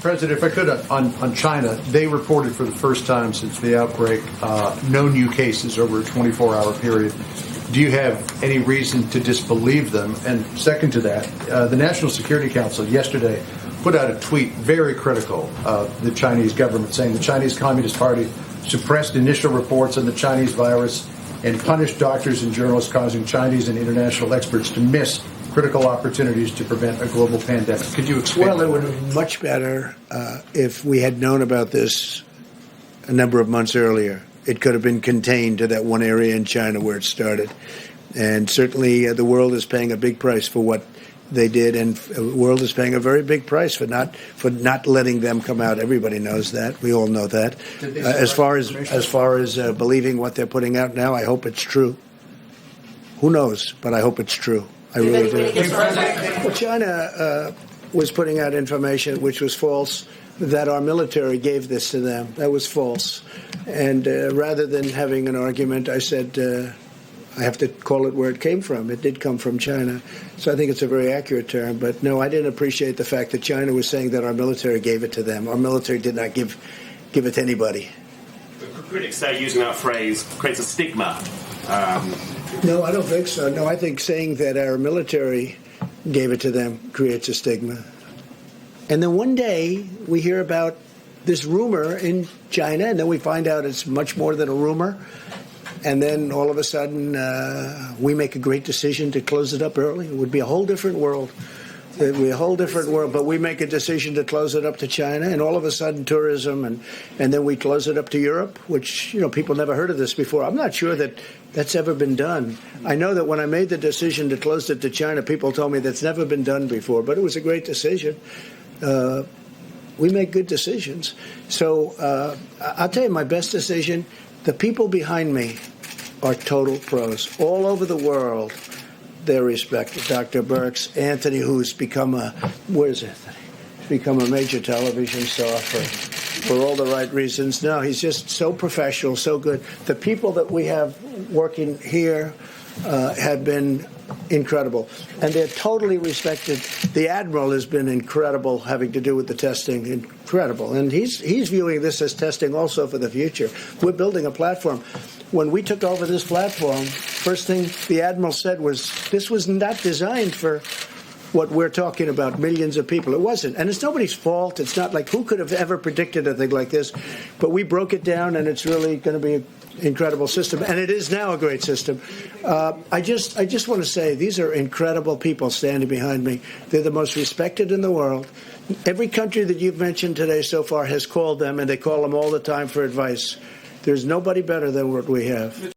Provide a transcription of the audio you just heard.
President, if I could, on China, they reported for the first time since the outbreak no new cases over a 24-hour period. Do you have any reason to disbelieve them? And second to that, the National Security Council yesterday put out a tweet very critical of the Chinese government, saying the Chinese Communist Party suppressed initial reports on the Chinese virus and punished doctors and journalists, causing Chinese and international experts to miss critical opportunities to prevent a global pandemic. Could you explain? Well, it would have been much better if we had known about this a number of months earlier. It could have been contained to that one area in China where it started. And certainly the world is paying a big price for what they did, and the world is paying a very big price for not letting them come out. Everybody knows that. We all know that. As far as believing what they're putting out now, I hope it's true. Who knows? But I hope it's true. I really do. Well, China was putting out information which was false, that our military gave this to them. That was false. And rather than having an argument, I said, I have to call it where it came from. It did come from China. So I think it's a very accurate term. But no, I didn't appreciate the fact that China was saying that our military gave it to them. Our military did not give it to anybody. Critics say using that phrase creates a stigma. No, I don't think so. No, I think saying that our military gave it to them creates a stigma. And then one day we hear about this rumor in China, and then we find out it's much more than a rumor. And then all of a sudden we make a great decision to close it up early. It would be a whole different world. It would be a whole different world. But we make a decision to close it up to China, and all of a sudden tourism, and then we close it up to Europe, which, people never heard of this before. I'm not sure that that's ever been done. I know that when I made the decision to close it to China, people told me that's never been done before, but it was a great decision. We make good decisions. So I'll tell you my best decision. The people behind me are total pros. All over the world, they're respected. Dr. Birx, Anthony, who's become He's become a major television star for all the right reasons. No, he's just so professional, so good. The people that we have working here have been incredible, and they're totally respected. The Admiral has been incredible, having to do with the testing, incredible, and he's viewing this as testing also for the future. We're building a platform. When we took over this platform, first thing the Admiral said was, this was not designed for what we're talking about, millions of people. It wasn't, and it's nobody's fault. It's not like who could have ever predicted a thing like this, but we broke it down, and it's really going to be an incredible system, and it is now a great system. I just want to say these are incredible people standing behind me. They're the most respected in the world. Every country that you've mentioned today so far has called them, and they call them all the time for advice. There's nobody better than what we have.